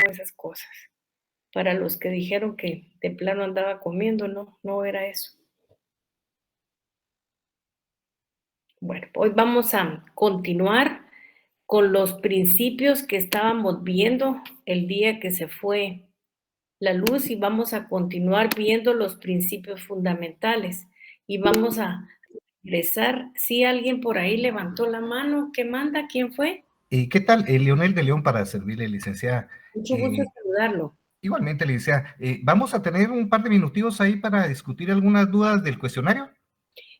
con esas cosas. Para los que dijeron que de plano andaba comiendo, no, no era eso. Bueno, hoy vamos a continuar con los principios que estábamos viendo el día que se fue la luz y vamos a continuar viendo los principios fundamentales y vamos a regresar. Si alguien por ahí levantó la mano, ¿qué manda? ¿Quién fue? ¿Qué tal? Leonel de León para servirle, licenciada. Mucho gusto Eh, saludarlo. igualmente, licenciada, ¿vamos a tener un par de minutivos ahí para discutir algunas dudas del cuestionario?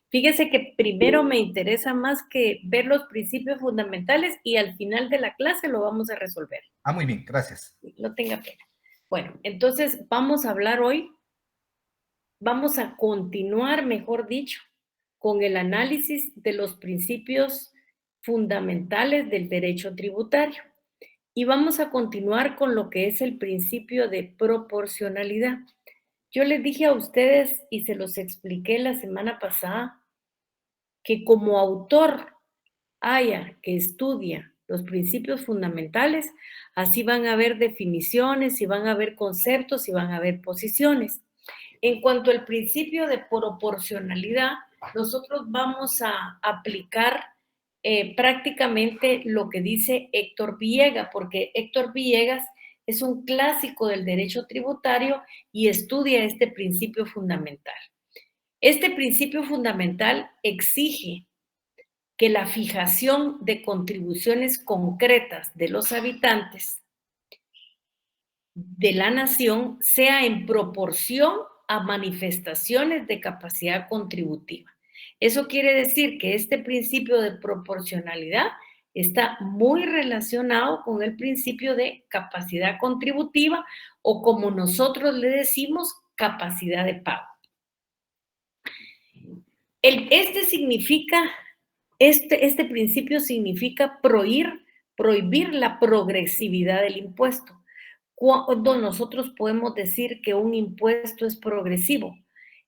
Fíjese que primero me interesa más que ver los principios fundamentales y al final de la clase lo vamos a resolver. Ah, muy bien, gracias. No tenga pena. Bueno, entonces vamos a hablar hoy, vamos a continuar, mejor dicho, con el análisis de los principios fundamentales del derecho tributario. Y vamos a continuar con lo que es el principio de proporcionalidad. Yo les dije a ustedes y se los expliqué la semana pasada que como autor haya que estudia los principios fundamentales, así van a haber definiciones y van a haber conceptos y van a haber posiciones. En cuanto al principio de proporcionalidad, nosotros vamos a aplicar prácticamente lo que dice Héctor Villegas, porque Héctor Villegas es un clásico del derecho tributario y estudia este principio fundamental. Este principio fundamental exige que la fijación de contribuciones concretas de los habitantes de la nación sea en proporción a manifestaciones de capacidad contributiva. Eso quiere decir que este principio de proporcionalidad está muy relacionado con el principio de capacidad contributiva o como nosotros le decimos, capacidad de pago. Este principio significa prohibir la progresividad del impuesto. Cuando nosotros podemos decir que un impuesto es progresivo,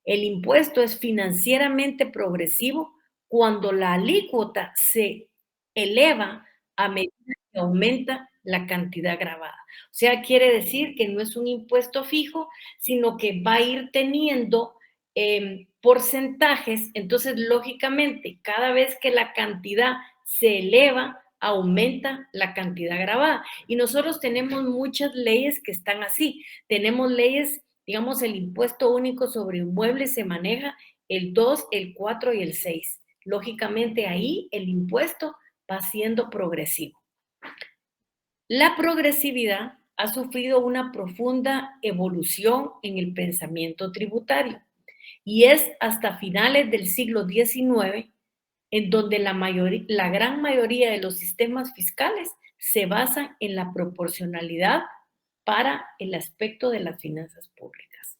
el impuesto es financieramente progresivo cuando la alícuota se eleva a medida que aumenta la cantidad gravada. O sea, quiere decir que no es un impuesto fijo, sino que va a ir teniendo porcentajes. Entonces, lógicamente, cada vez que la cantidad se eleva, aumenta la cantidad gravada. Y nosotros tenemos muchas leyes que están así. Tenemos leyes, digamos, el impuesto único sobre inmuebles se maneja el 2, el 4 y el 6. Lógicamente ahí el impuesto va siendo progresivo. La progresividad ha sufrido una profunda evolución en el pensamiento tributario y es hasta finales del siglo XIX en donde la gran mayoría de los sistemas fiscales se basan en la proporcionalidad para el aspecto de las finanzas públicas.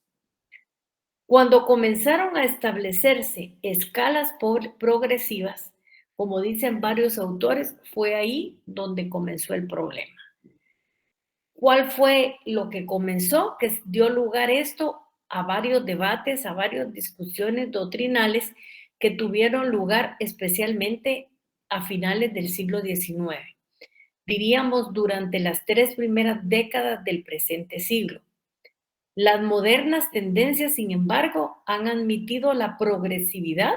Cuando comenzaron a establecerse escalas progresivas, como dicen varios autores, fue ahí donde comenzó el problema. ¿Cuál fue lo que comenzó? Que dio lugar esto a varios debates, a varias discusiones doctrinales que tuvieron lugar especialmente a finales del siglo XIX, diríamos durante las 3 primeras décadas del presente siglo. Las modernas tendencias, sin embargo, han admitido la progresividad,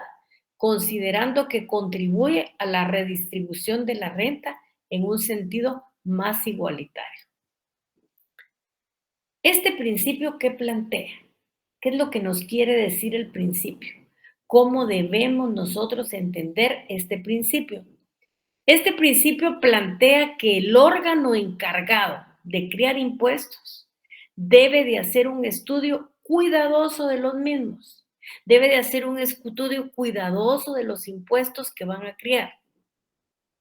considerando que contribuye a la redistribución de la renta en un sentido más igualitario. Este principio, ¿qué plantea? ¿Qué es lo que nos quiere decir el principio? ¿Cómo debemos nosotros entender este principio? Este principio plantea que el órgano encargado de crear impuestos debe de hacer un estudio cuidadoso de los mismos, debe de hacer un estudio cuidadoso de los impuestos que van a crear,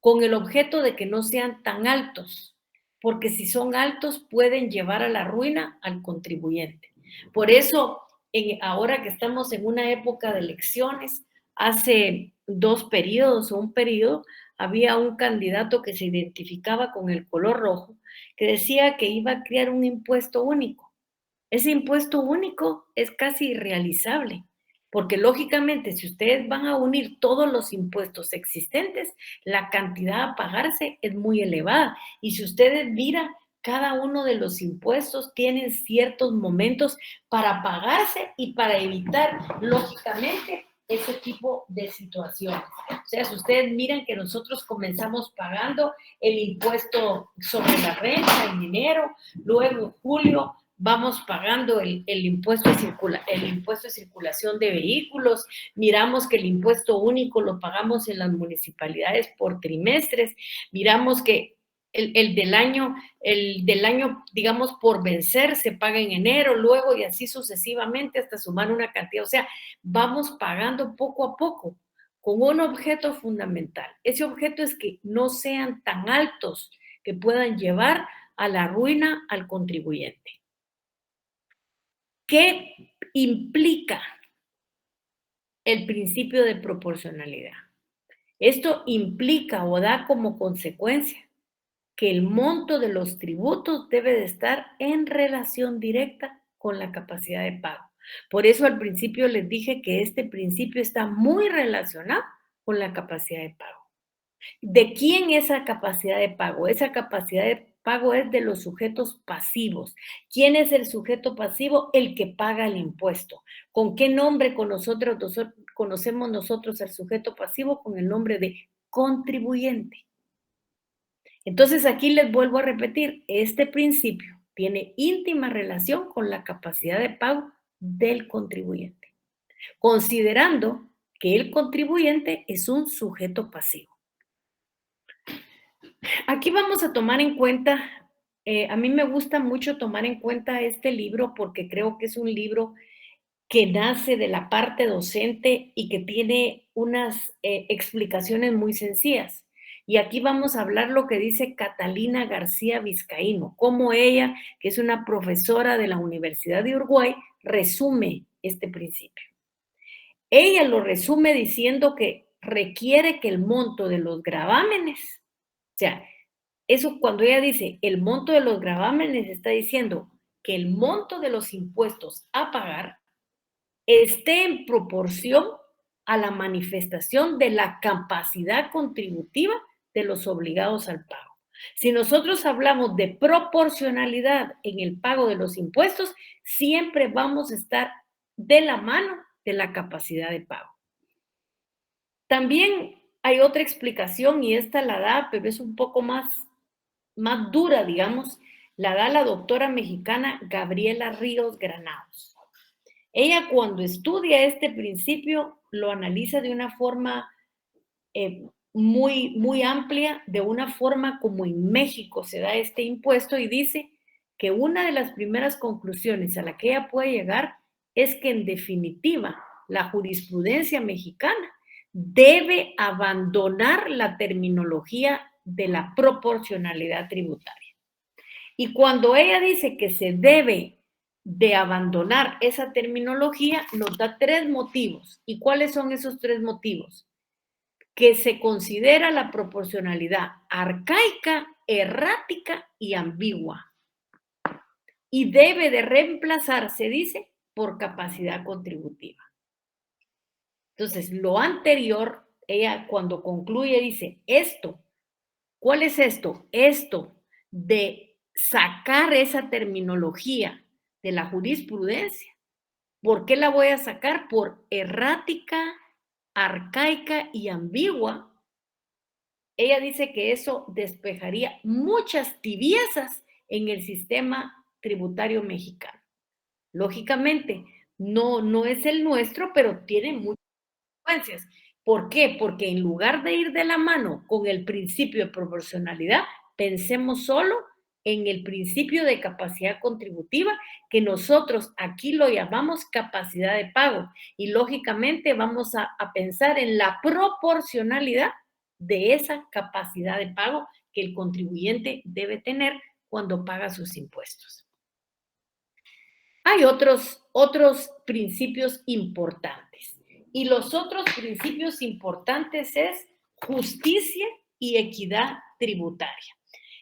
con el objeto de que no sean tan altos, porque si son altos pueden llevar a la ruina al contribuyente. Por eso, ahora que estamos en una época de elecciones, hace 2 periodos o un periodo, había un candidato que se identificaba con el color rojo, que decía que iba a crear un impuesto único. Ese impuesto único es casi irrealizable, porque lógicamente si ustedes van a unir todos los impuestos existentes, la cantidad a pagarse es muy elevada. Y si ustedes miran cada uno de los impuestos tienen ciertos momentos para pagarse y para evitar, lógicamente, ese tipo de situaciones. O sea, si ustedes miran que nosotros comenzamos pagando el impuesto sobre la renta en enero, luego en julio vamos pagando el impuesto de circulación de vehículos, miramos que el impuesto único lo pagamos en las municipalidades por trimestres, miramos que el del año, digamos, por vencer se paga en enero, luego y así sucesivamente hasta sumar una cantidad. O sea, vamos pagando poco a poco con un objeto fundamental. Ese objeto es que no sean tan altos que puedan llevar a la ruina al contribuyente. ¿Qué implica el principio de proporcionalidad? Esto implica o da como consecuencia que el monto de los tributos debe de estar en relación directa con la capacidad de pago. Por eso al principio les dije que este principio está muy relacionado con la capacidad de pago. ¿De quién es esa capacidad de pago? Esa capacidad de pago es de los sujetos pasivos. ¿Quién es el sujeto pasivo? El que paga el impuesto. ¿Con qué nombre conocemos nosotros al sujeto pasivo? Con el nombre de contribuyente. Entonces aquí les vuelvo a repetir, este principio tiene íntima relación con la capacidad de pago del contribuyente, considerando que el contribuyente es un sujeto pasivo. Aquí vamos a tomar en cuenta, a mí me gusta mucho tomar en cuenta este libro porque creo que es un libro que nace de la parte docente y que tiene unas explicaciones muy sencillas. Y aquí vamos a hablar lo que dice Catalina García Vizcaíno, cómo ella, que es una profesora de la Universidad de Uruguay, resume este principio. Ella lo resume diciendo que requiere que el monto de los gravámenes, o sea, eso cuando ella dice el monto de los gravámenes, está diciendo que el monto de los impuestos a pagar esté en proporción a la manifestación de la capacidad contributiva de los obligados al pago. Si nosotros hablamos de proporcionalidad en el pago de los impuestos, siempre vamos a estar de la mano de la capacidad de pago. También hay otra explicación y esta la da, pero es un poco más dura, digamos, la da la doctora mexicana Gabriela Ríos Granados. Ella cuando estudia este principio lo analiza de una forma muy amplia, de una forma como en México se da este impuesto y dice que una de las primeras conclusiones a la que ella puede llegar es que en definitiva la jurisprudencia mexicana debe abandonar la terminología de la proporcionalidad tributaria. Y cuando ella dice que se debe de abandonar esa terminología, nos da 3 motivos. ¿Y cuáles son esos 3 motivos? Que se considera la proporcionalidad arcaica, errática y ambigua. Y debe de reemplazarse, dice, por capacidad contributiva. Entonces, lo anterior, ella cuando concluye dice, esto, ¿cuál es esto? Esto de sacar esa terminología de la jurisprudencia. ¿Por qué la voy a sacar? Por errática, arcaica y ambigua. Ella dice que eso despejaría muchas tibiezas en el sistema tributario mexicano. Lógicamente, no es el nuestro, pero tiene muchas consecuencias. ¿Por qué? Porque en lugar de ir de la mano con el principio de proporcionalidad, pensemos solo en el principio de capacidad contributiva, que nosotros aquí lo llamamos capacidad de pago. Y lógicamente vamos a pensar en la proporcionalidad de esa capacidad de pago que el contribuyente debe tener cuando paga sus impuestos. Hay otros principios importantes. Y los otros principios importantes es justicia y equidad tributaria.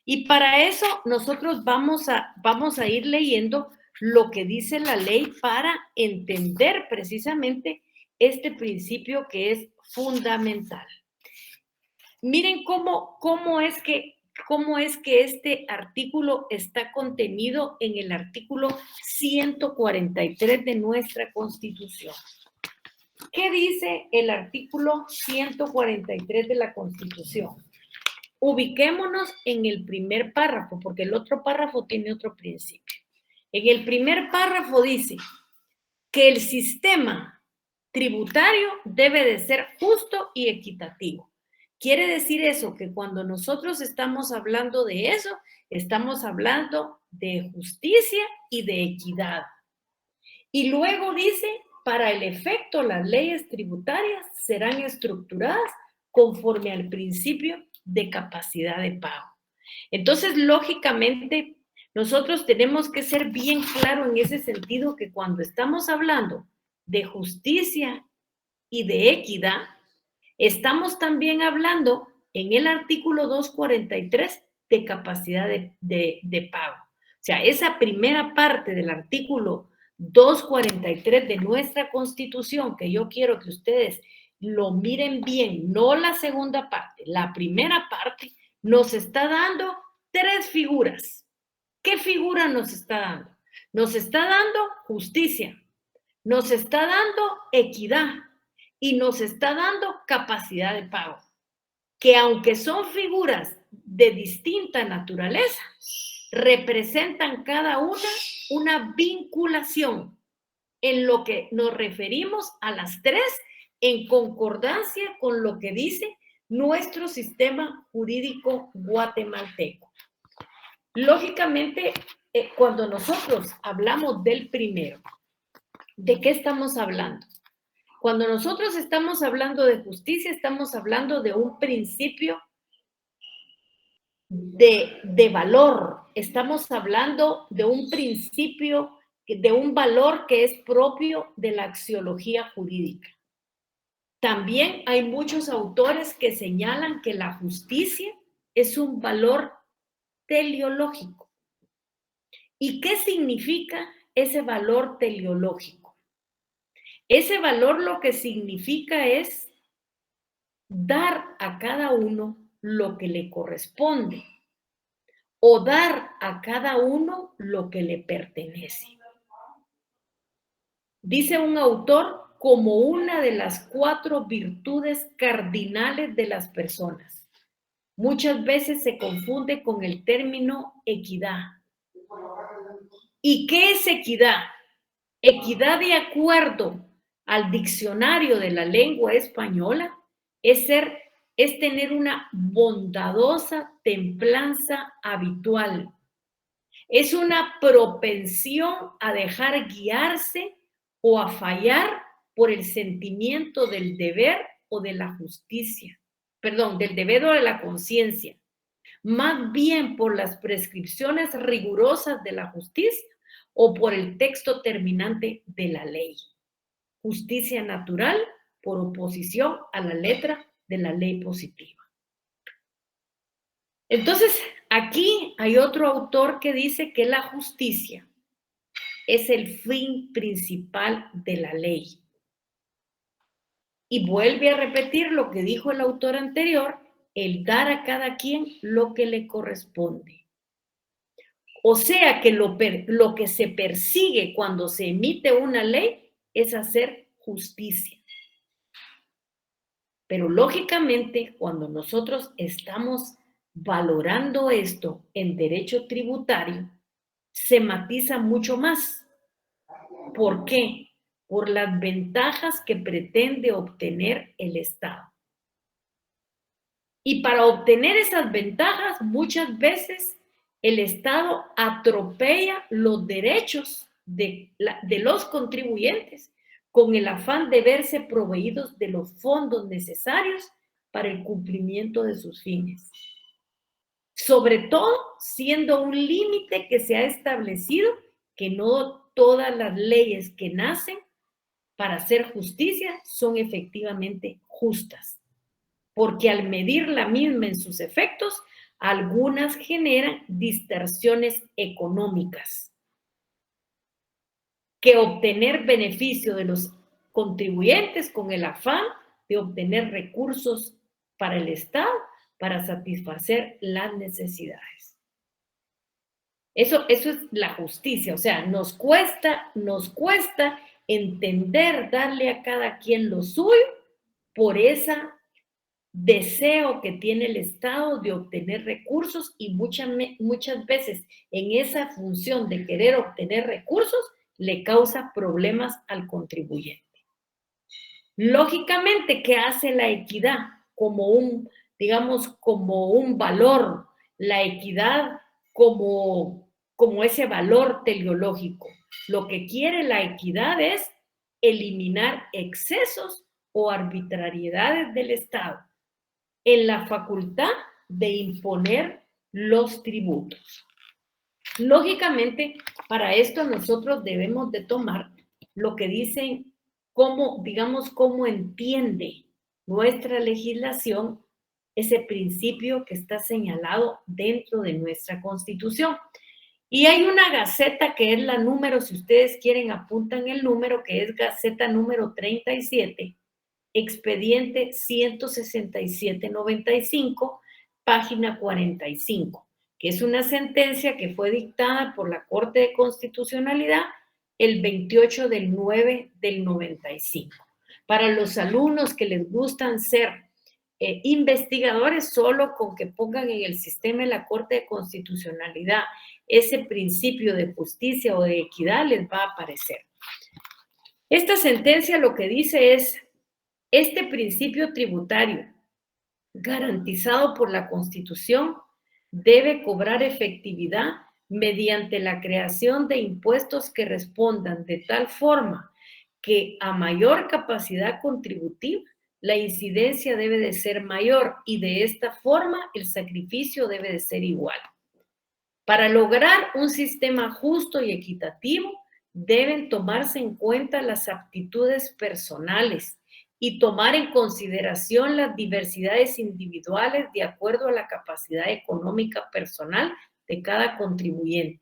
Y para eso nosotros vamos a ir leyendo lo que dice la ley para entender precisamente este principio que es fundamental. Miren cómo es que cómo es que este artículo está contenido en el artículo 143 de nuestra Constitución. ¿Qué dice el artículo 143 de la Constitución? Ubiquémonos en el primer párrafo, porque el otro párrafo tiene otro principio. En el primer párrafo dice que el sistema tributario debe de ser justo y equitativo. Quiere decir eso, que cuando nosotros estamos hablando de eso, estamos hablando de justicia y de equidad. Y luego dice, para el efecto, las leyes tributarias serán estructuradas conforme al principio de capacidad de pago. Entonces, lógicamente, nosotros tenemos que ser bien claros en ese sentido que cuando estamos hablando de justicia y de equidad, estamos también hablando en el artículo 243 de capacidad de pago. O sea, esa primera parte del artículo 243 de nuestra Constitución, que yo quiero que ustedes lo miren bien, no la segunda parte, la primera parte nos está dando tres figuras. ¿Qué figura nos está dando? Nos está dando justicia, nos está dando equidad y nos está dando capacidad de pago, que aunque son figuras de distinta naturaleza, representan cada una vinculación en lo que nos referimos a las tres en concordancia con lo que dice nuestro sistema jurídico guatemalteco. Lógicamente, cuando nosotros hablamos del primero, ¿de qué estamos hablando? Cuando nosotros estamos hablando de justicia, estamos hablando de un principio de valor. Estamos hablando de un principio, de un valor que es propio de la axiología jurídica. También hay muchos autores que señalan que la justicia es un valor teleológico. ¿Y qué significa ese valor teleológico? Ese valor lo que significa es dar a cada uno lo que le corresponde o dar a cada uno lo que le pertenece. Dice un autor como una de las 4 virtudes cardinales de las personas. Muchas veces se confunde con el término equidad. ¿Y qué es equidad? Equidad, de acuerdo al diccionario de la lengua española, es tener una bondadosa templanza habitual. Es una propensión a dejar guiarse o a fallar por el sentimiento del deber o de la justicia. Perdón, del deber o de la conciencia. Más bien por las prescripciones rigurosas de la justicia o por el texto terminante de la ley. Justicia natural por oposición a la letra de la ley positiva. Entonces, aquí hay otro autor que dice que la justicia es el fin principal de la ley. Y vuelve a repetir lo que dijo el autor anterior, el dar a cada quien lo que le corresponde. O sea que lo que se persigue cuando se emite una ley es hacer justicia. Pero lógicamente, cuando nosotros estamos valorando esto en derecho tributario, se matiza mucho más. ¿Por qué? Por las ventajas que pretende obtener el Estado. Y para obtener esas ventajas, muchas veces el Estado atropella los derechos de los contribuyentes con el afán de verse proveídos de los fondos necesarios para el cumplimiento de sus fines. Sobre todo, siendo un límite que se ha establecido que no todas las leyes que nacen para hacer justicia son efectivamente justas, porque al medir la misma en sus efectos, algunas generan distorsiones económicas, que obtener beneficio de los contribuyentes con el afán de obtener recursos para el Estado para satisfacer las necesidades. Eso es la justicia, o sea, nos cuesta entender, darle a cada quien lo suyo por ese deseo que tiene el Estado de obtener recursos y muchas veces en esa función de querer obtener recursos le causa problemas al contribuyente. Lógicamente, ¿qué hace la equidad como digamos, como un valor? La equidad como ese valor teleológico. Lo que quiere la equidad es eliminar excesos o arbitrariedades del Estado en la facultad de imponer los tributos. Lógicamente, para esto nosotros debemos de tomar lo que dicen, cómo entiende nuestra legislación ese principio que está señalado dentro de nuestra Constitución. Y hay una gaceta que es la número, si ustedes quieren apuntan el número, que es Gaceta número 37, expediente 16795, página 45, que es una sentencia que fue dictada por la Corte de Constitucionalidad el 28 del 9 del 95. Para los alumnos que les gustan ser investigadores, solo con que pongan en el sistema de la Corte de Constitucionalidad ese principio de justicia o de equidad, les va a aparecer. Esta sentencia lo que dice es: este principio tributario, garantizado por la Constitución, debe cobrar efectividad mediante la creación de impuestos que respondan de tal forma que a mayor capacidad contributiva, la incidencia debe de ser mayor y de esta forma el sacrificio debe de ser igual. Para lograr un sistema justo y equitativo, deben tomarse en cuenta las aptitudes personales y tomar en consideración las diversidades individuales de acuerdo a la capacidad económica personal de cada contribuyente.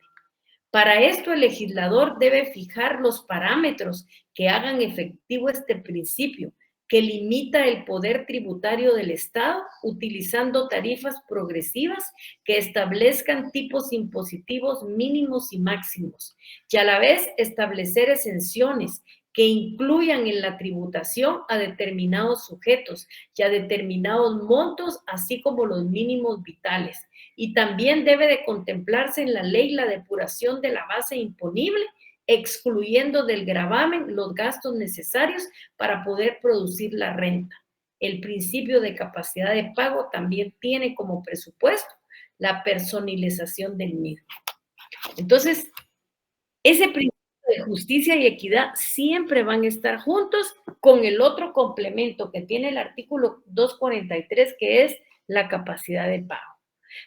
Para esto, el legislador debe fijar los parámetros que hagan efectivo este principio, que limita el poder tributario del Estado utilizando tarifas progresivas que establezcan tipos impositivos mínimos y máximos, y a la vez establecer exenciones que incluyan en la tributación a determinados sujetos y a determinados montos, así como los mínimos vitales. Y también debe de contemplarse en la ley la depuración de la base imponible, excluyendo del gravamen los gastos necesarios para poder producir la renta. El principio de capacidad de pago también tiene como presupuesto la personalización del mismo. Entonces, ese principio de justicia y equidad siempre van a estar juntos con el otro complemento que tiene el artículo 243, que es la capacidad de pago.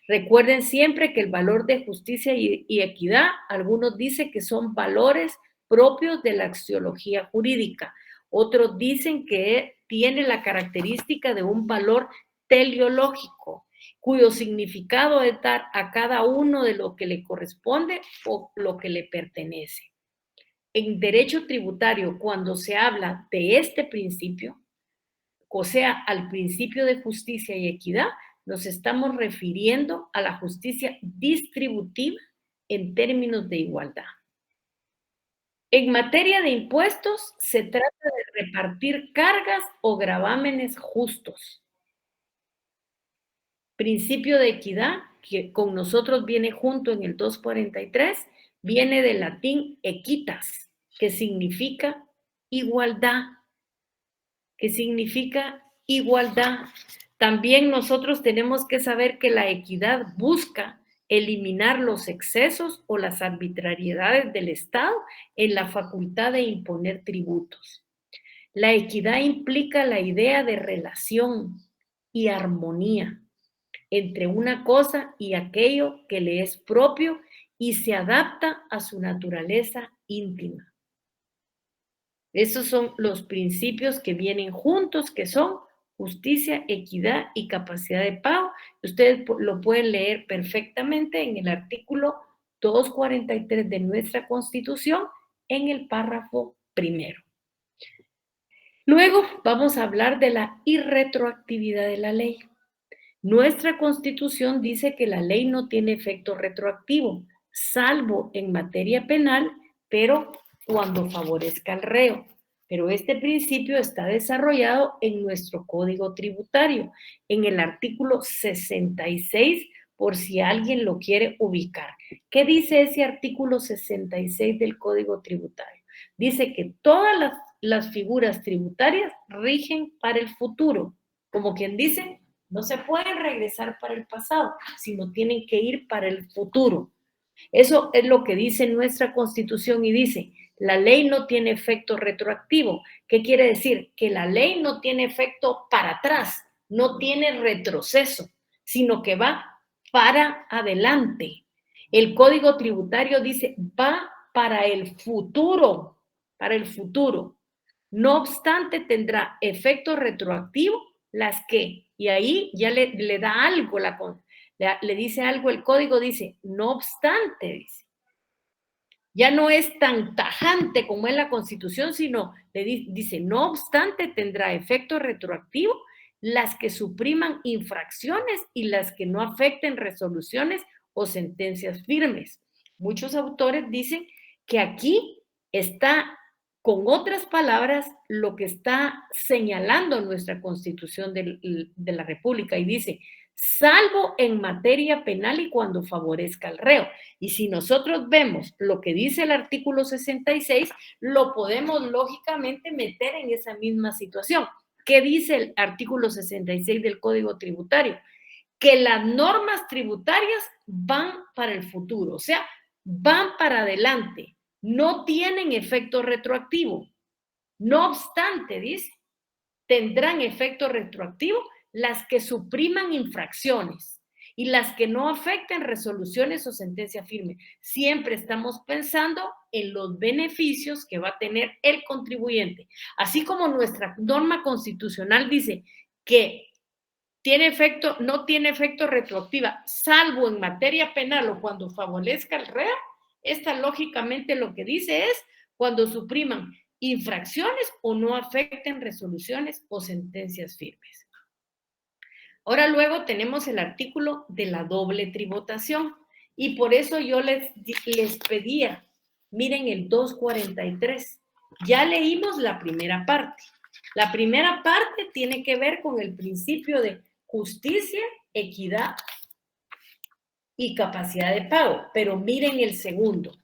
Recuerden siempre que el valor de justicia y equidad, algunos dicen que son valores propios de la axiología jurídica, otros dicen que tiene la característica de un valor teleológico, cuyo significado es dar a cada uno de lo que le corresponde o lo que le pertenece. En derecho tributario, cuando se habla de este principio, o sea, al principio de justicia y equidad, nos estamos refiriendo a la justicia distributiva en términos de igualdad. En materia de impuestos, se trata de repartir cargas o gravámenes justos. Principio de equidad, que con nosotros viene junto en el 243, viene del latín equitas, que significa igualdad. También nosotros tenemos que saber que la equidad busca eliminar los excesos o las arbitrariedades del Estado en la facultad de imponer tributos. La equidad implica la idea de relación y armonía entre una cosa y aquello que le es propio y se adapta a su naturaleza íntima. Esos son los principios que vienen juntos, que son justicia, equidad y capacidad de pago. Ustedes lo pueden leer perfectamente en el artículo 243 de nuestra Constitución, en el párrafo primero. Luego vamos a hablar de la irretroactividad de la ley. Nuestra Constitución dice que la ley no tiene efecto retroactivo, salvo en materia penal, pero cuando favorezca al reo. Pero este principio está desarrollado en nuestro Código Tributario, en el artículo 66, por si alguien lo quiere ubicar. ¿Qué dice ese artículo 66 del Código Tributario? Dice que todas las figuras tributarias rigen para el futuro. Como quien dice, no se pueden regresar para el pasado, sino tienen que ir para el futuro. Eso es lo que dice nuestra Constitución y dice, la ley no tiene efecto retroactivo. ¿Qué quiere decir? Que la ley no tiene efecto para atrás, no tiene retroceso, sino que va para adelante. El Código Tributario dice, va para el futuro, para el futuro. No obstante, tendrá efecto retroactivo las que, y ahí ya le da algo, le dice algo, el código dice, no obstante, dice. Ya no es tan tajante como es la Constitución, sino dice, no obstante, tendrá efecto retroactivo las que supriman infracciones y las que no afecten resoluciones o sentencias firmes. Muchos autores dicen que aquí está, con otras palabras, lo que está señalando nuestra Constitución de la República y dice, salvo en materia penal y cuando favorezca al reo. Y si nosotros vemos lo que dice el artículo 66, lo podemos lógicamente meter en esa misma situación. ¿Qué dice el artículo 66 del Código Tributario? Que las normas tributarias van para el futuro, o sea, van para adelante, no tienen efecto retroactivo. No obstante, dice, tendrán efecto retroactivo las que supriman infracciones y las que no afecten resoluciones o sentencia firme. Siempre estamos pensando en los beneficios que va a tener el contribuyente. Así como nuestra norma constitucional dice que no tiene efecto retroactiva, salvo en materia penal o cuando favorezca al reo, esta lógicamente lo que dice es cuando supriman infracciones o no afecten resoluciones o sentencias firmes. Ahora luego tenemos el artículo de la doble tributación y por eso yo les pedía, miren el 243, ya leímos la primera parte. La primera parte tiene que ver con el principio de justicia, equidad y capacidad de pago, pero miren el segundo.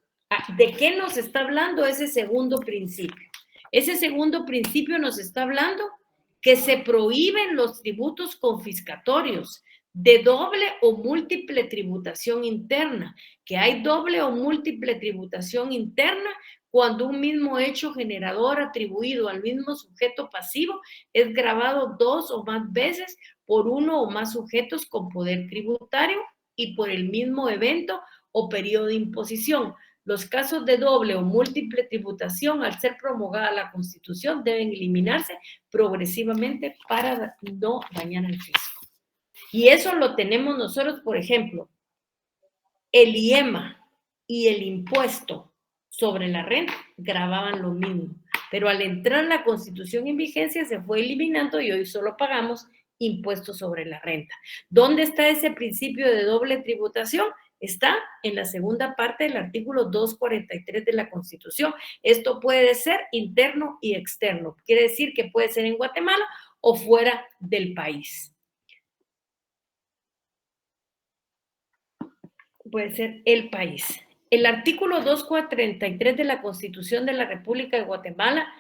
¿De qué nos está hablando ese segundo principio? Ese segundo principio nos está hablando que se prohíben los tributos confiscatorios de doble o múltiple tributación interna, que hay doble o múltiple tributación interna cuando un mismo hecho generador atribuido al mismo sujeto pasivo es gravado dos o más veces por uno o más sujetos con poder tributario y por el mismo evento o periodo de imposición. Los casos de doble o múltiple tributación, al ser promulgada la Constitución, deben eliminarse progresivamente para no dañar al fisco. Y eso lo tenemos nosotros, por ejemplo, el IEMA y el impuesto sobre la renta gravaban lo mismo. Pero al entrar la Constitución en vigencia se fue eliminando y hoy solo pagamos impuestos sobre la renta. ¿Dónde está ese principio de doble tributación? Está en la segunda parte del artículo 243 de la Constitución. Esto puede ser interno y externo. Quiere decir que puede ser en Guatemala o fuera del país. Puede ser el país. El artículo 243 de la Constitución de la República de Guatemala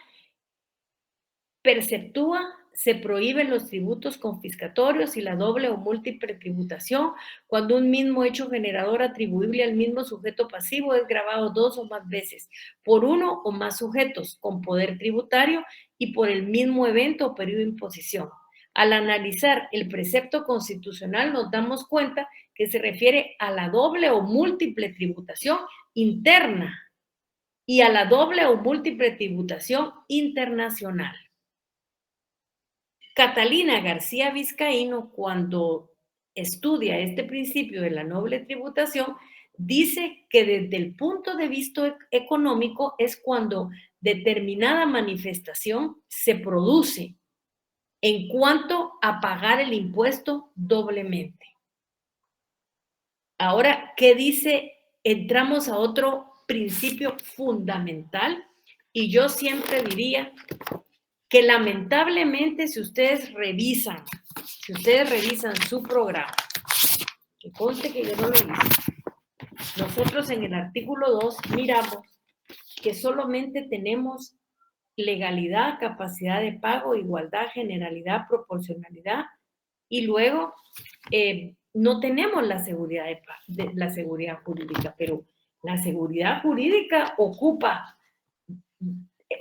se prohíben los tributos confiscatorios y la doble o múltiple tributación cuando un mismo hecho generador atribuible al mismo sujeto pasivo es gravado dos o más veces por uno o más sujetos con poder tributario y por el mismo evento o periodo de imposición. Al analizar el precepto constitucional nos damos cuenta que se refiere a la doble o múltiple tributación interna y a la doble o múltiple tributación internacional. Catalina García Vizcaíno, cuando estudia este principio de la doble tributación, dice que desde el punto de vista económico es cuando determinada manifestación se produce en cuanto a pagar el impuesto doblemente. Ahora, ¿qué dice? Entramos a otro principio fundamental y yo siempre diría que lamentablemente si ustedes revisan su programa, que conste que yo no lo hice, nosotros en el artículo 2 miramos que solamente tenemos legalidad, capacidad de pago, igualdad, generalidad, proporcionalidad y luego no tenemos la seguridad, la seguridad jurídica, pero la seguridad jurídica ocupa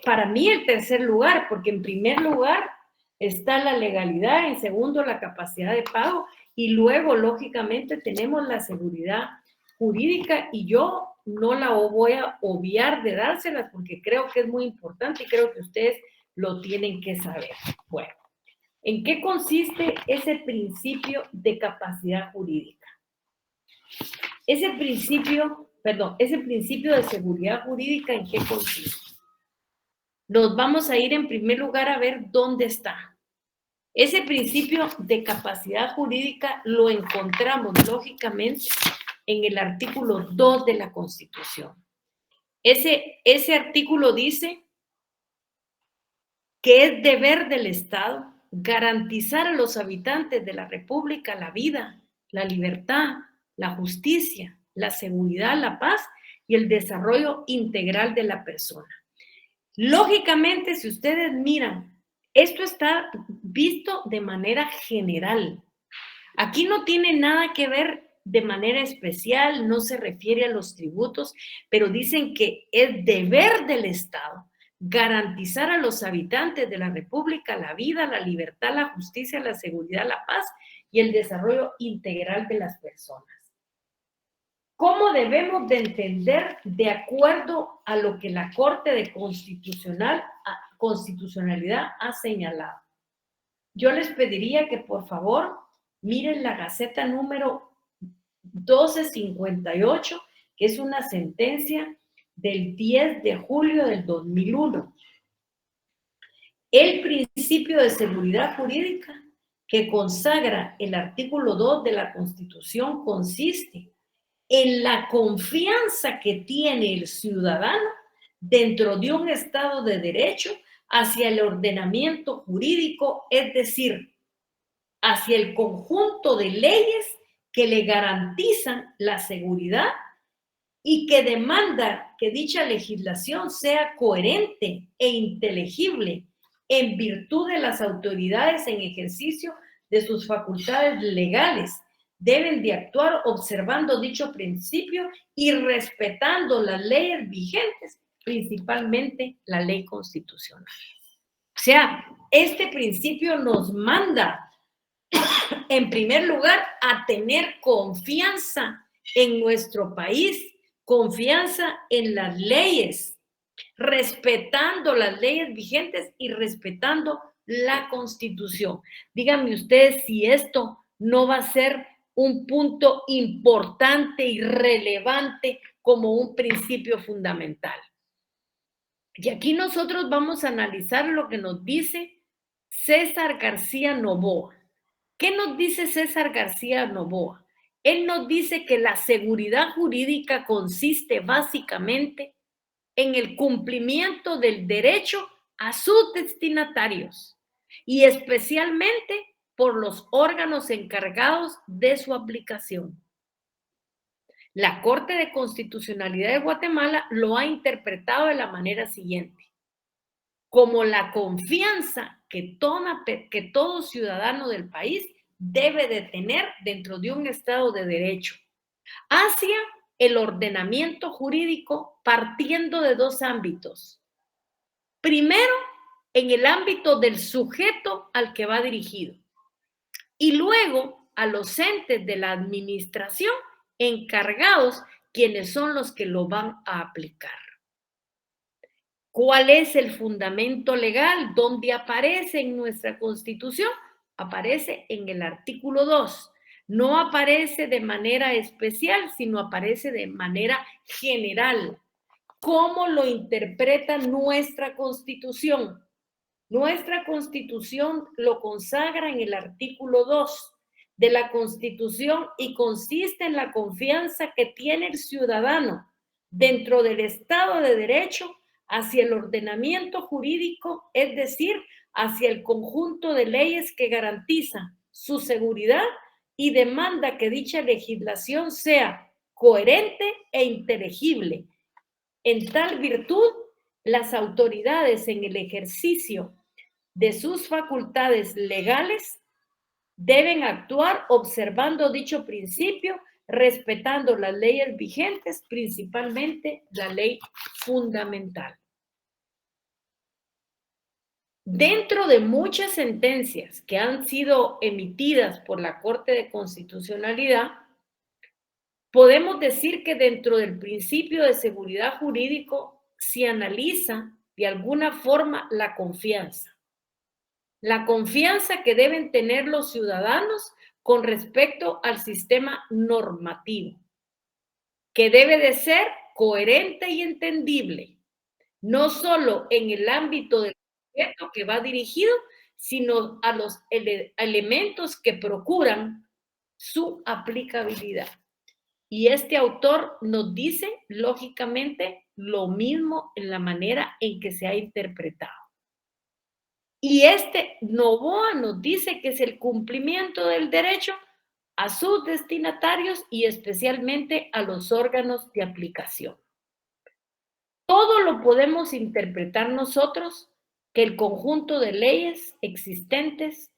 para mí el tercer lugar, porque en primer lugar está la legalidad, en segundo la capacidad de pago y luego lógicamente tenemos la seguridad jurídica y yo no la voy a obviar de dárselas porque creo que es muy importante y creo que ustedes lo tienen que saber. Bueno, ¿en qué consiste ese principio de capacidad jurídica? Ese principio de seguridad jurídica, ¿en qué consiste? Nos vamos a ir en primer lugar a ver dónde está. Ese principio de capacidad jurídica lo encontramos lógicamente en el artículo 2 de la Constitución. Ese artículo dice que es deber del Estado garantizar a los habitantes de la República la vida, la libertad, la justicia, la seguridad, la paz y el desarrollo integral de la persona. Lógicamente, si ustedes miran, esto está visto de manera general. Aquí no tiene nada que ver de manera especial, no se refiere a los tributos, pero dicen que es deber del Estado garantizar a los habitantes de la República la vida, la libertad, la justicia, la seguridad, la paz y el desarrollo integral de las personas. ¿Cómo debemos de entender de acuerdo a lo que la Corte de Constitucionalidad ha señalado? Yo les pediría que por favor miren la Gaceta número 1258, que es una sentencia del 10 de julio del 2001. El principio de seguridad jurídica que consagra el artículo 2 de la Constitución consiste en la confianza que tiene el ciudadano dentro de un Estado de Derecho hacia el ordenamiento jurídico, es decir, hacia el conjunto de leyes que le garantizan la seguridad y que demanda que dicha legislación sea coherente e inteligible en virtud de las autoridades en ejercicio de sus facultades legales. Deben de actuar observando dicho principio y respetando las leyes vigentes, principalmente la ley constitucional. O sea, este principio nos manda, en primer lugar, a tener confianza en nuestro país, confianza en las leyes, respetando las leyes vigentes y respetando la Constitución. Díganme ustedes si esto no va a ser un punto importante y relevante como un principio fundamental. Y aquí nosotros vamos a analizar lo que nos dice César García Novoa. ¿Qué nos dice César García Novoa? Él nos dice que la seguridad jurídica consiste básicamente en el cumplimiento del derecho a sus destinatarios y especialmente por los órganos encargados de su aplicación. La Corte de Constitucionalidad de Guatemala lo ha interpretado de la manera siguiente: como la confianza que todo ciudadano del país debe de tener dentro de un Estado de Derecho hacia el ordenamiento jurídico, partiendo de dos ámbitos. Primero, en el ámbito del sujeto al que va dirigido y luego a los entes de la administración encargados, quienes son los que lo van a aplicar. ¿Cuál es el fundamento legal? ¿Dónde aparece en nuestra Constitución? Aparece en el artículo 2. No aparece de manera especial, sino aparece de manera general. ¿Cómo lo interpreta nuestra Constitución? Nuestra Constitución lo consagra en el artículo 2 de la Constitución y consiste en la confianza que tiene el ciudadano dentro del Estado de Derecho hacia el ordenamiento jurídico, es decir, hacia el conjunto de leyes que garantiza su seguridad y demanda que dicha legislación sea coherente e inteligible. En tal virtud, las autoridades en el ejercicio de sus facultades legales deben actuar observando dicho principio, respetando las leyes vigentes, principalmente la ley fundamental. Dentro de muchas sentencias que han sido emitidas por la Corte de Constitucionalidad, podemos decir que dentro del principio de seguridad jurídico se analiza de alguna forma la confianza. La confianza que deben tener los ciudadanos con respecto al sistema normativo, que debe de ser coherente y entendible, no solo en el ámbito del sujeto que va dirigido, sino a los elementos que procuran su aplicabilidad. Y este autor nos dice, lógicamente, lo mismo en la manera en que se ha interpretado. Y Novoa nos dice que es el cumplimiento del derecho a sus destinatarios y especialmente a los órganos de aplicación. Todo lo podemos interpretar nosotros, que el conjunto de leyes existentes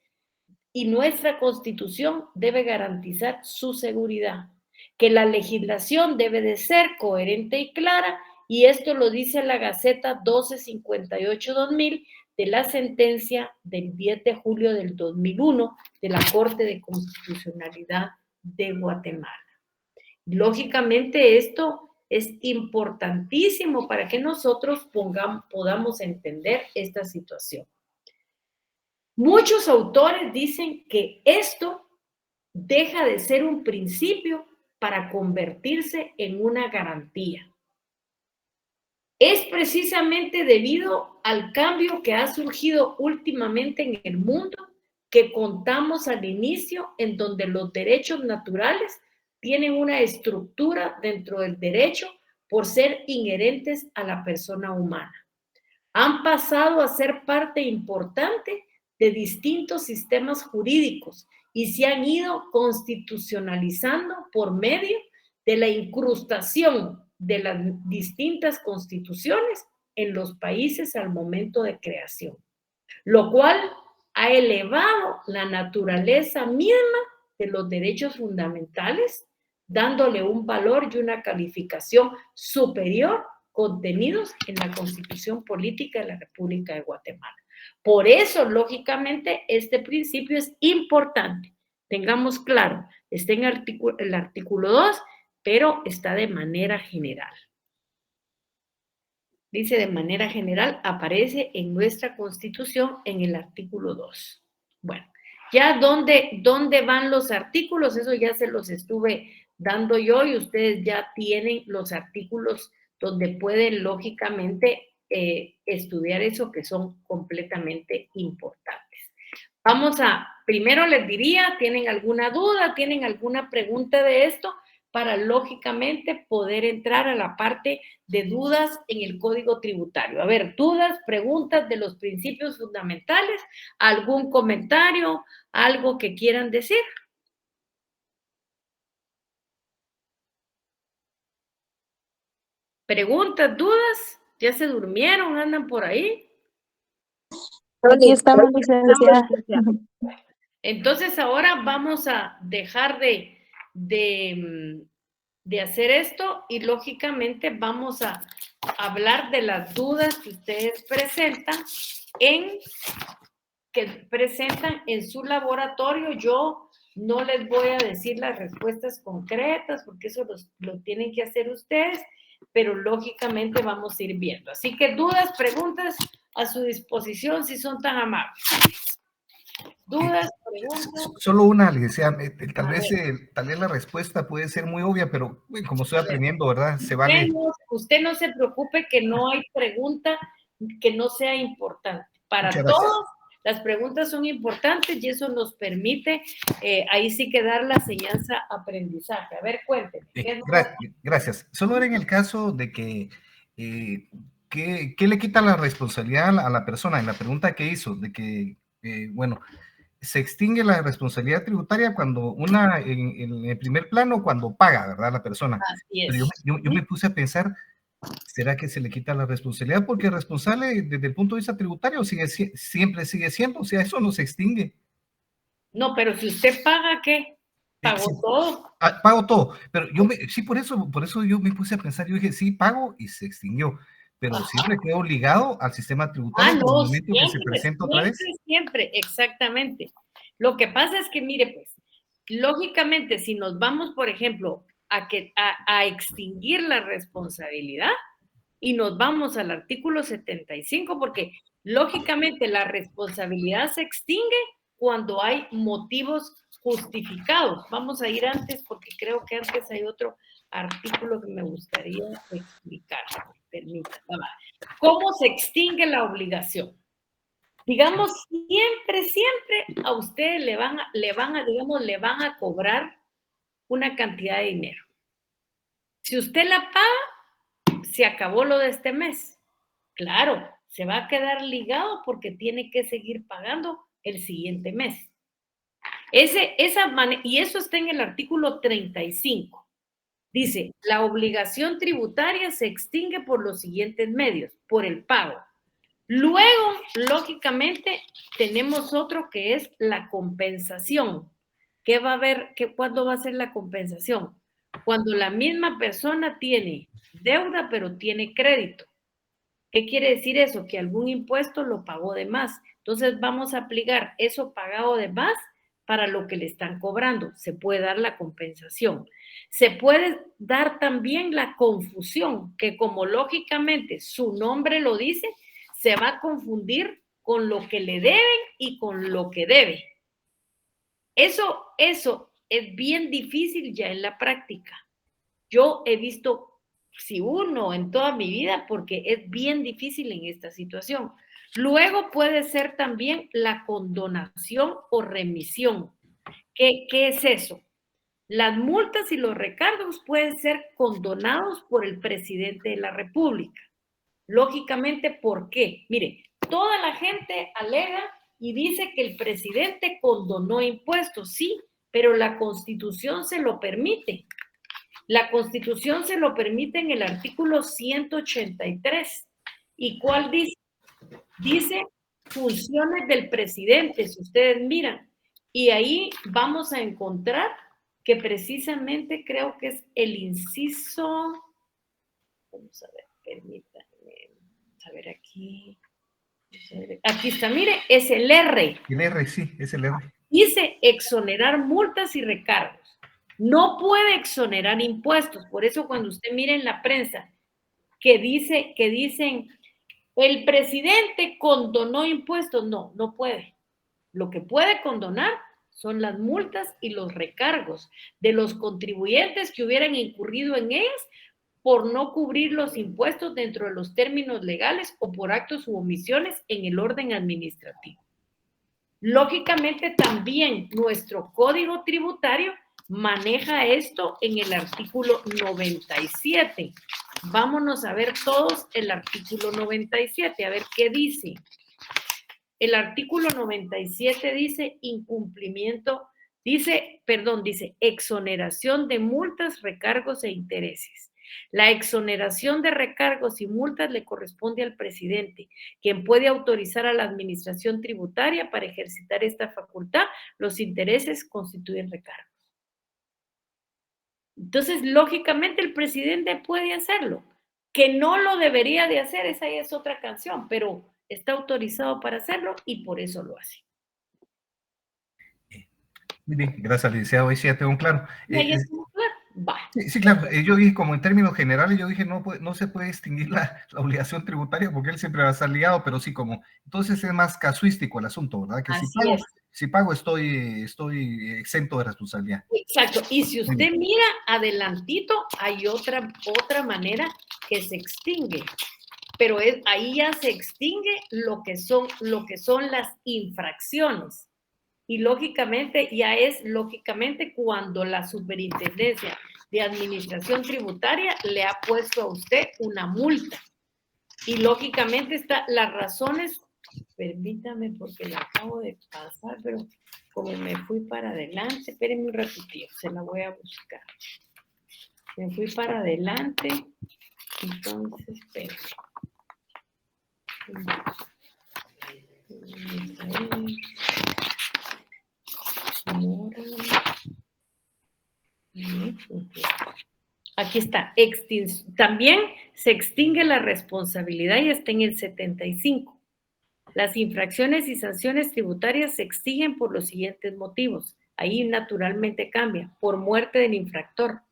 y nuestra Constitución debe garantizar su seguridad, que la legislación debe de ser coherente y clara, y esto lo dice la Gaceta 1258-2000 de la sentencia del 10 de julio del 2001 de la Corte de Constitucionalidad de Guatemala. Lógicamente esto es importantísimo para que nosotros podamos entender esta situación. Muchos autores dicen que esto deja de ser un principio para convertirse en una garantía. Es precisamente debido al cambio que ha surgido últimamente en el mundo que contamos al inicio, en donde los derechos naturales tienen una estructura dentro del derecho por ser inherentes a la persona humana. Han pasado a ser parte importante de distintos sistemas jurídicos y se han ido constitucionalizando por medio de la incrustación de las distintas constituciones en los países al momento de creación, lo cual ha elevado la naturaleza misma de los derechos fundamentales, dándole un valor y una calificación superior contenidos en la Constitución Política de la República de Guatemala. Por eso, lógicamente, este principio es importante. Tengamos claro, está en el artículo 2, pero está de manera general. Dice de manera general, aparece en nuestra Constitución en el artículo 2. Bueno, ya dónde van los artículos, eso ya se los estuve dando yo y ustedes ya tienen los artículos donde pueden lógicamente estudiar eso que son completamente importantes. Primero les diría, ¿tienen alguna duda? ¿Tienen alguna pregunta de esto? Para lógicamente poder entrar a la parte de dudas en el Código Tributario. A ver, dudas, preguntas de los principios fundamentales, algún comentario, algo que quieran decir. Preguntas, dudas, ¿ya se durmieron? ¿Andan por ahí? Aquí estamos, licenciada. Entonces ahora vamos a dejar de hacer esto y lógicamente vamos a hablar de las dudas que ustedes presentan en su laboratorio. Yo no les voy a decir las respuestas concretas porque eso lo tienen que hacer ustedes, pero lógicamente vamos a ir viendo. Así que dudas, preguntas a su disposición si son tan amables. ¿Dudas, preguntas? Solo una, licenciada. Tal vez la respuesta puede ser muy obvia, pero bueno, como estoy aprendiendo, ¿verdad? Se vale. Usted no se preocupe que no hay pregunta que no sea importante. para Muchas gracias. todos las preguntas son importantes y eso nos permite ahí sí que dar la enseñanza-aprendizaje. A ver, cuénteme. Gracias. Solo era en el caso de que, ¿qué le quita la responsabilidad a la persona? En la pregunta que hizo, de que, bueno, se extingue la responsabilidad tributaria cuando en el primer plano, cuando paga, ¿verdad? La persona. Así es. Pero yo me puse a pensar, ¿será que se le quita la responsabilidad? Porque responsable desde el punto de vista tributario siempre sigue siendo, o sea, eso no se extingue. No, pero si usted paga, ¿qué? ¿Pagó Sí, todo? pago todo, pero sí, por eso yo me puse a pensar, yo dije, sí, pago y se extinguió, pero siempre quedó ligado al sistema tributario en el No, momento que se presenta otra vez. siempre, exactamente. Lo que pasa es que, mire, pues, lógicamente, si nos vamos, por ejemplo, a extinguir la responsabilidad y nos vamos al artículo 75, porque lógicamente la responsabilidad se extingue cuando hay motivos justificados. Vamos a ir antes, porque creo que antes hay otro artículo que me gustaría explicar. Permítame. ¿Cómo se extingue la obligación? Digamos, siempre a ustedes le van a cobrar una cantidad de dinero. Si usted la paga, se acabó lo de este mes. Claro, se va a quedar ligado porque tiene que seguir pagando el siguiente mes. Y eso está en el artículo 35. Dice, la obligación tributaria se extingue por los siguientes medios, por el pago. Luego, lógicamente, tenemos otro que es la compensación. ¿Cuándo va a ser la compensación? Cuando la misma persona tiene deuda, pero tiene crédito. ¿Qué quiere decir eso? Que algún impuesto lo pagó de más. Entonces, vamos a aplicar eso pagado de más para lo que le están cobrando. Se puede dar la compensación. Se puede dar también la confusión, que como lógicamente su nombre lo dice, se va a confundir con lo que le deben y con lo que debe. Eso es bien difícil ya en la práctica. Yo he visto, si uno en toda mi vida, porque es bien difícil en esta situación. Luego puede ser también la condonación o remisión. ¿Qué es eso? Las multas y los recargos pueden ser condonados por el presidente de la República. Lógicamente, ¿por qué? Mire, toda la gente alega y dice que el presidente condonó impuestos, sí, pero la Constitución se lo permite. La Constitución se lo permite en el artículo 183. ¿Y cuál dice? Dice funciones del presidente, si ustedes miran. Y ahí vamos a encontrar que precisamente creo que es el inciso, vamos a ver, permítanme, vamos a ver aquí. Aquí está, mire, es el R. El R, sí, es el R. Dice exonerar multas y recargos. No puede exonerar impuestos. Por eso cuando usted mira en la prensa que dicen el presidente condonó impuestos, no puede. Lo que puede condonar son las multas y los recargos de los contribuyentes que hubieran incurrido en ellas por no cubrir los impuestos dentro de los términos legales o por actos u omisiones en el orden administrativo. Lógicamente también nuestro Código Tributario maneja esto en el artículo 97. Vámonos a ver todos el artículo 97, a ver qué dice. El artículo 97 dice dice exoneración de multas, recargos e intereses. La exoneración de recargos y multas le corresponde al presidente, quien puede autorizar a la administración tributaria para ejercitar esta facultad. Los intereses constituyen recargos. Entonces, lógicamente, el presidente puede hacerlo. Que no lo debería de hacer, esa ya es otra canción, pero está autorizado para hacerlo y por eso lo hace. Muy bien, gracias, licenciado. Hoy sí ya tengo un claro. ¿Ahí está claro? Va. Sí, claro. Yo dije, como en términos generales, yo dije, no se puede extinguir la obligación tributaria porque él siempre va a estar ligado, pero sí, como, entonces es más casuístico el asunto, ¿verdad? Que si pago estoy exento de responsabilidad. Exacto. Y si usted mira adelantito, hay otra manera que se extingue. pero ahí ya se extingue lo que son las infracciones. Y lógicamente, cuando la Superintendencia de Administración Tributaria le ha puesto a usted una multa. Y lógicamente las razones, permítame porque la acabo de pasar, pero como me fui para adelante, espérenme un ratito, se la voy a buscar. Me fui para adelante, entonces, espérenme. Aquí está, también se extingue la responsabilidad y está en el 75. Las infracciones y sanciones tributarias se extinguen por los siguientes motivos. Ahí naturalmente cambia: por muerte del infractor,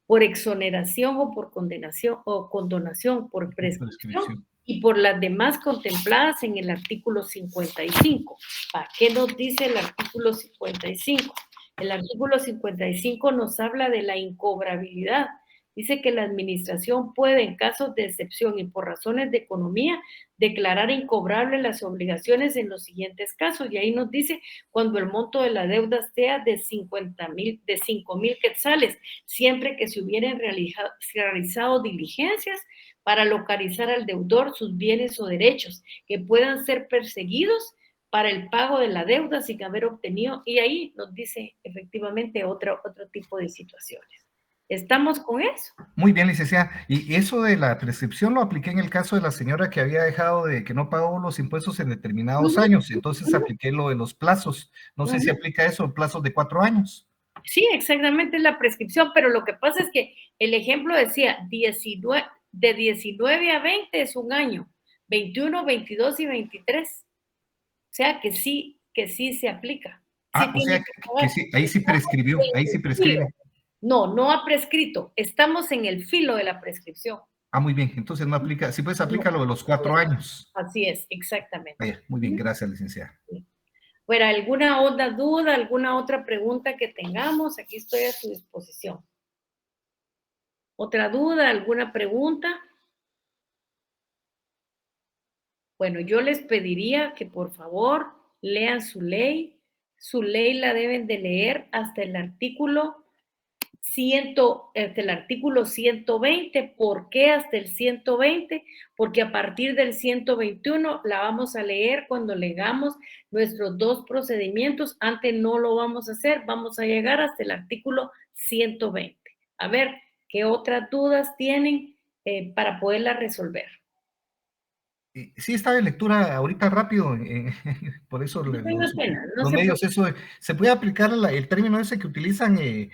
por exoneración o por condenación o condonación, por prescripción y por las demás contempladas en el artículo 55. ¿Para qué nos dice el artículo 55? El artículo 55 nos habla de la incobrabilidad. Dice que la administración puede, en casos de excepción y por razones de economía, declarar incobrables las obligaciones en los siguientes casos. Y ahí nos dice cuando el monto de la deuda sea de 5,000 quetzales, siempre que se hubieran realizado diligencias para localizar al deudor, sus bienes o derechos, que puedan ser perseguidos para el pago de la deuda sin haber obtenido, y ahí nos dice efectivamente otro tipo de situaciones. ¿Estamos con eso? Muy bien, licenciada. Y eso de la prescripción lo apliqué en el caso de la señora que había dejado que no pagó los impuestos en determinados años. Entonces apliqué lo de los plazos. No sé si aplica eso, plazos de 4 años. Sí, exactamente, es la prescripción, pero lo que pasa es que el ejemplo decía de 19 a 20 es un año, 21, 22 y 23. O sea que sí se aplica. O sea que sí, ahí sí prescribió, ahí sí prescribe. No ha prescrito. Estamos en el filo de la prescripción. Muy bien. Entonces no aplica, sí pues aplica lo de los 4 años. Así es, exactamente. Muy bien, gracias, licenciada. Bueno, ¿alguna otra duda, alguna otra pregunta que tengamos? Aquí estoy a su disposición. ¿Otra duda, alguna pregunta? Bueno, yo les pediría que por favor lean su ley. Su ley la deben de leer hasta el artículo 120. ¿Por qué hasta el 120? Porque a partir del 121 la vamos a leer cuando leamos nuestros 2 procedimientos. Antes no lo vamos a hacer, vamos a llegar hasta el artículo 120. A ver, ¿qué otras dudas tienen para poderlas resolver? Sí, está de lectura ahorita rápido, por eso los medios, eso, ¿se puede aplicar el término ese que utilizan de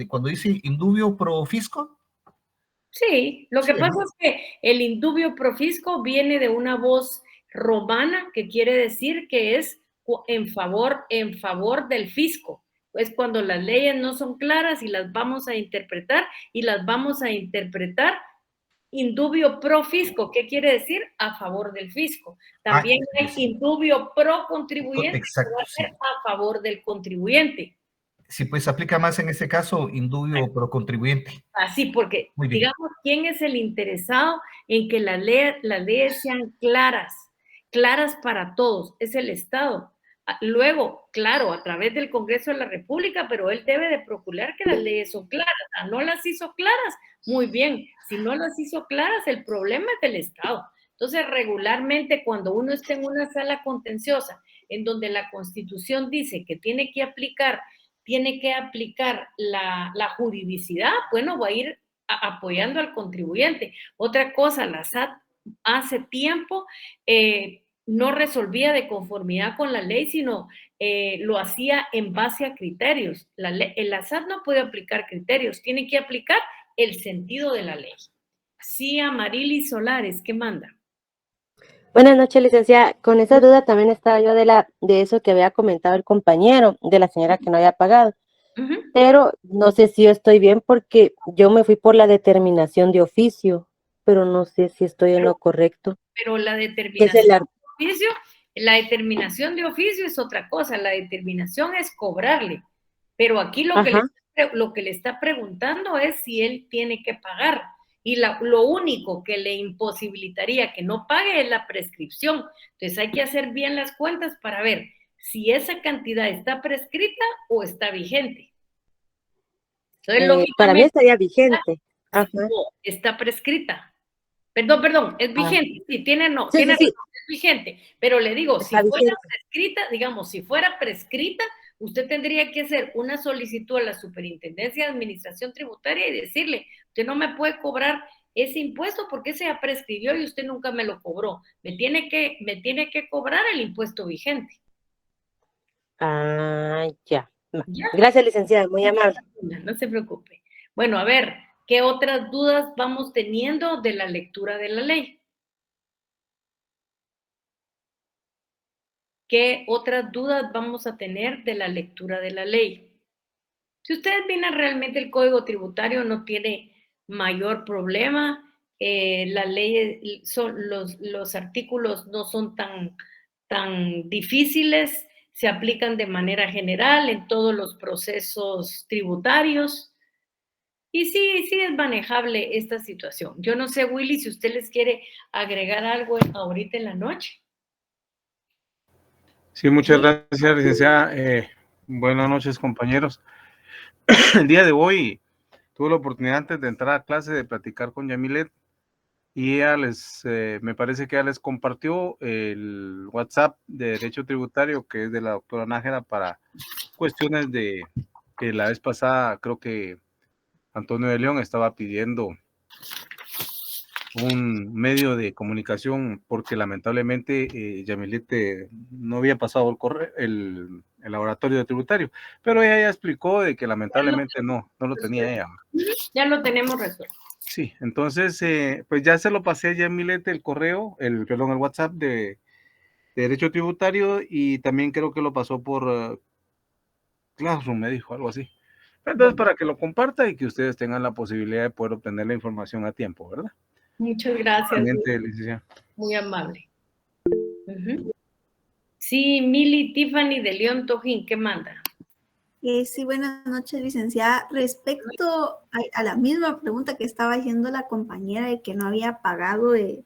cuando dice indubio pro fisco? Sí, lo que pasa es que el indubio pro fisco viene de una voz romana que quiere decir que es en favor del fisco. Es cuando las leyes no son claras y las vamos a interpretar indubio pro fisco. ¿Qué quiere decir? A favor del fisco. También hay indubio pro contribuyente, exacto, que va a ser a favor del contribuyente. Sí, pues aplica más en este caso indubio pro contribuyente. Así, porque digamos, ¿quién es el interesado en que las leyes sean claras para todos? Es el Estado. Luego, claro, a través del Congreso de la República, pero él debe de procurar que las leyes son claras. ¿No las hizo claras? Muy bien. Si no las hizo claras, el problema es del Estado. Entonces, regularmente, cuando uno está en una sala contenciosa, en donde la Constitución dice que tiene que aplicar la juridicidad, bueno, va a ir apoyando al contribuyente. Otra cosa, la SAT hace tiempo no resolvía de conformidad con la ley, sino lo hacía en base a criterios. La SAT no puede aplicar criterios, tiene que aplicar el sentido de la ley. Sí, Amarili Solares, ¿qué manda? Buenas noches, licenciada. Con esa duda también estaba yo de eso que había comentado el compañero, de la señora que no había pagado. Pero no sé si yo estoy bien porque yo me fui por la determinación de oficio, pero no sé si estoy en lo correcto. Pero la determinación de oficio es otra cosa. La determinación es cobrarle. Pero aquí lo que le está preguntando es si él tiene que pagar. y lo único que le imposibilitaría que no pague es la prescripción. Entonces hay que hacer bien las cuentas para ver si esa cantidad está prescrita o está vigente. Entonces, para mí estaría vigente. Ajá. No, está prescrita. Perdón, es vigente. Sí, tiene razón, es vigente. Pero le digo, está si fuera vigente. prescrita, digamos, si fuera prescrita, usted tendría que hacer una solicitud a la Superintendencia de Administración Tributaria y decirle, usted no me puede cobrar ese impuesto porque se ya prescribió y usted nunca me lo cobró. Me tiene que cobrar el impuesto vigente. Ah, ya. Gracias, licenciada, muy amable. No se preocupe. Bueno, a ver, ¿qué otras dudas vamos teniendo de la lectura de la ley? ¿Qué otras dudas vamos a tener de la lectura de la ley? Si ustedes miran realmente el Código Tributario no tiene mayor problema. La ley, los artículos no son tan difíciles, se aplican de manera general en todos los procesos tributarios. Y sí es manejable esta situación. Yo no sé, Willy, si usted les quiere agregar algo ahorita en la noche. Sí, muchas gracias, licenciada. Buenas noches, compañeros. El día de hoy tuve la oportunidad antes de entrar a clase de platicar con Yamilet y ella me parece que ella les compartió el WhatsApp de Derecho Tributario, que es de la doctora Nájera, para cuestiones de que la vez pasada creo que Antonio de León estaba pidiendo un medio de comunicación porque lamentablemente Yamilet no había pasado el laboratorio de tributario, pero ella ya explicó de que lamentablemente no lo tenía ella. Ya lo tenemos resuelto. Sí, entonces pues ya se lo pasé a Yamilet el WhatsApp de Derecho Tributario, y también creo que lo pasó por Classroom, me dijo algo así. Entonces, para que lo comparta y que ustedes tengan la posibilidad de poder obtener la información a tiempo, ¿verdad? Muchas gracias. Muy amable. Sí, Mili Tiffany de León Tojín, ¿qué manda? Sí, buenas noches, licenciada. Respecto a la misma pregunta que estaba haciendo la compañera de que no había pagado el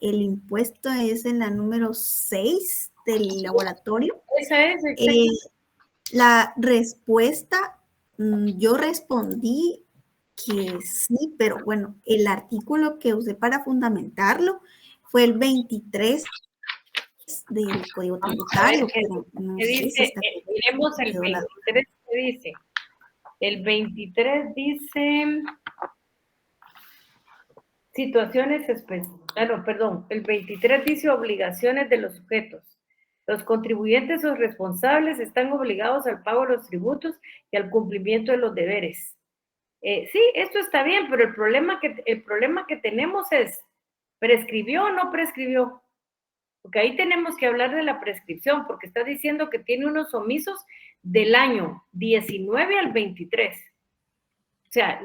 impuesto, es en la número 6 del laboratorio. Esa es. La respuesta, yo respondí que sí, pero bueno, el artículo que usé para fundamentarlo fue el 23 del Código Tributario. ¿Qué dice? Miremos el 23, ¿qué dice? El 23 dice situaciones especiales. El 23 dice obligaciones de los sujetos. Los contribuyentes o responsables están obligados al pago de los tributos y al cumplimiento de los deberes. Sí, esto está bien, pero el problema que tenemos es, ¿prescribió o no prescribió? Porque ahí tenemos que hablar de la prescripción, porque está diciendo que tiene unos omisos del año 19 al 23. O sea,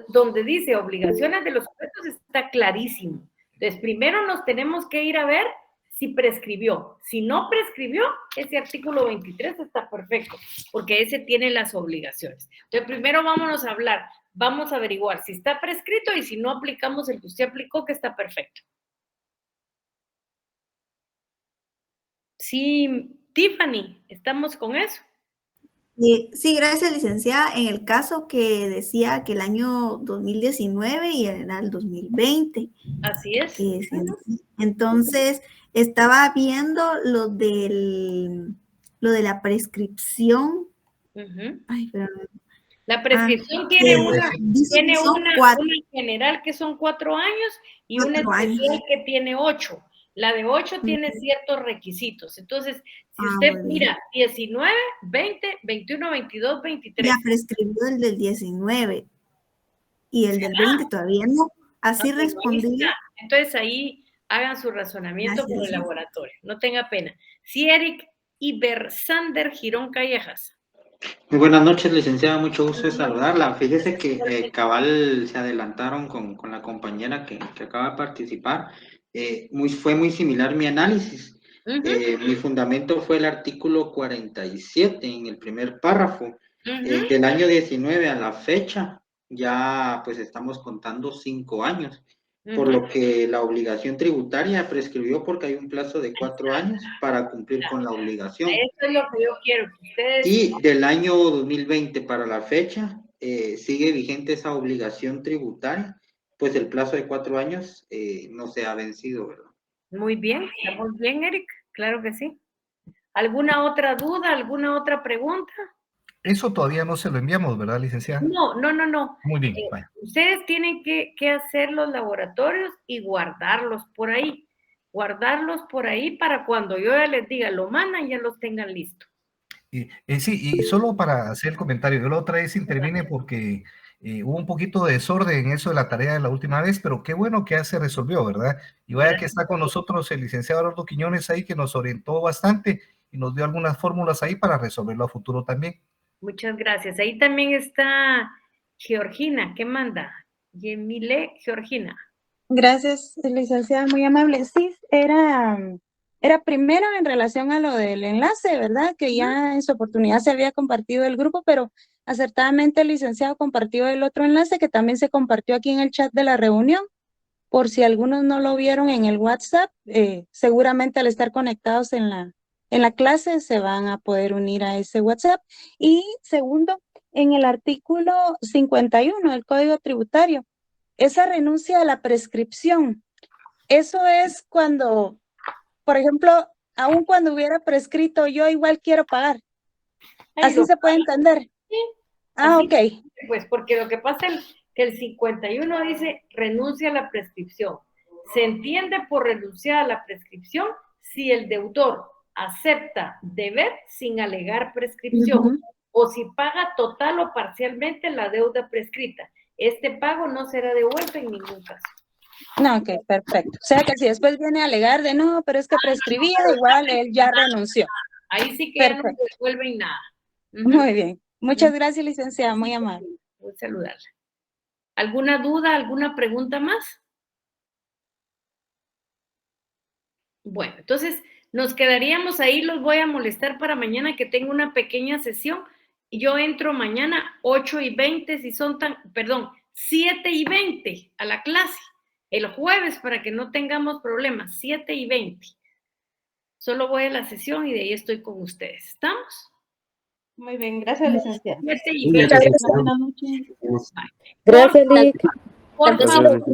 donde dice obligaciones de los sujetos está clarísimo. Entonces, primero nos tenemos que ir a ver si prescribió. Si no prescribió, ese artículo 23 está perfecto, porque ese tiene las obligaciones. Entonces, primero vamos a averiguar si está prescrito, y si no aplicamos el que usted aplicó, que está perfecto. Sí, Tiffany, ¿estamos con eso? Sí, gracias, licenciada. En el caso que decía que el año 2019 y era el 2020. Así es. Entonces, estaba viendo lo de la prescripción. Ay, pero la prescripción tiene una general que son 4 años y una especial que tiene 8. La de 8 tiene ciertos requisitos. Entonces, si usted mira 19, 20, 21, 22, 23. Ya prescribió el del 19 y el del 20 todavía no. Así respondí. Entonces, ahí hagan su razonamiento por el laboratorio. No tenga pena. Sí, Eric Ibersander Girón Callejas. Muy buenas noches, licenciada, mucho gusto de saludarla. Fíjese que cabal se adelantaron con la compañera que acaba de participar. Fue muy similar mi análisis. Mi fundamento fue el artículo 47 en el primer párrafo. Del año 19 a la fecha, ya pues estamos contando 5 años, por lo que la obligación tributaria prescribió porque hay un plazo de 4 años para cumplir con la obligación. Eso es lo que yo quiero que ustedes... Y del año 2020 para la fecha, sigue vigente esa obligación tributaria, pues el plazo de 4 años no se ha vencido, ¿verdad? Muy bien, estamos bien, Eric, claro que sí. ¿Alguna otra duda, alguna otra pregunta? Eso todavía no se lo enviamos, ¿verdad, licenciada? No. Muy bien, vaya. Ustedes tienen que hacer los laboratorios y guardarlos por ahí. Guardarlos por ahí para cuando yo ya les diga, lo mandan, ya los tengan listos. Sí, y solo para hacer el comentario, yo la otra vez intervine porque hubo un poquito de desorden en eso de la tarea de la última vez, pero qué bueno que ya se resolvió, ¿verdad? Y vaya que está con nosotros el licenciado Eduardo Quiñones ahí, que nos orientó bastante y nos dio algunas fórmulas ahí para resolverlo a futuro también. Muchas gracias. Ahí también está Georgina, ¿qué manda? Yemile Georgina. Gracias, licenciada, muy amable. Sí, era primero en relación a lo del enlace, ¿verdad? Que ya en su oportunidad se había compartido el grupo, pero acertadamente el licenciado compartió el otro enlace que también se compartió aquí en el chat de la reunión. Por si algunos no lo vieron en el WhatsApp, seguramente al estar conectados en la clase se van a poder unir a ese WhatsApp. Y segundo, en el artículo 51 del Código Tributario, esa renuncia a la prescripción, eso es cuando, por ejemplo, aun cuando hubiera prescrito, yo igual quiero pagar. ¿Así se puede entender? Sí. Ah, ok. Pues porque lo que pasa es que el 51 dice renuncia a la prescripción. Se entiende por renunciar a la prescripción si el deudor acepta deber sin alegar prescripción o si paga total o parcialmente la deuda prescrita. Este pago no será devuelto en ningún caso. No, ok, perfecto. O sea que si después viene a alegar de no, pero es que prescribía, igual él ya renunció. Ahí sí que ya no devuelven nada. Muy bien. Muchas gracias, licenciada, muy amable. Voy a saludarla. ¿Alguna duda, alguna pregunta más? Bueno, entonces nos quedaríamos ahí, los voy a molestar para mañana que tengo una pequeña sesión. Yo entro mañana 8:20, si son 7:20 a la clase. El jueves para que no tengamos problemas, 7:20. Solo voy a la sesión y de ahí estoy con ustedes. ¿Estamos? Muy bien, gracias, licenciada. 7:20. Buenas noches. Gracias, Lic. Por favor,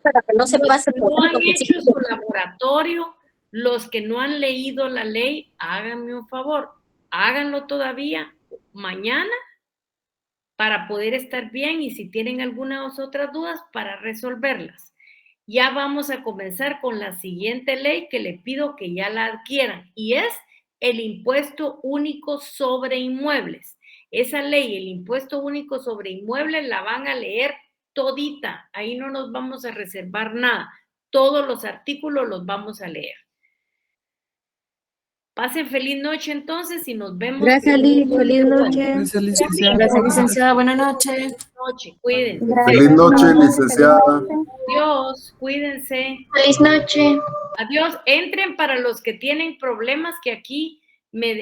para que no se pase por no han hecho su laboratorio, los que no han leído la ley, háganme un favor, háganlo todavía mañana para poder estar bien y si tienen algunas otras dudas para resolverlas. Ya vamos a comenzar con la siguiente ley que le pido que ya la adquieran y es el impuesto único sobre inmuebles. Esa ley, el impuesto único sobre inmuebles, la van a leer todita. Ahí no nos vamos a reservar nada. Todos los artículos los vamos a leer. Pasen feliz noche entonces y nos vemos. Gracias, Lic. Feliz noche. Gracias, licenciada. Gracias, licenciada. Buenas noches. Feliz noche, cuídense. Feliz noche, licenciada. Adiós, cuídense. Feliz noche. Adiós. Entren para los que tienen problemas que aquí me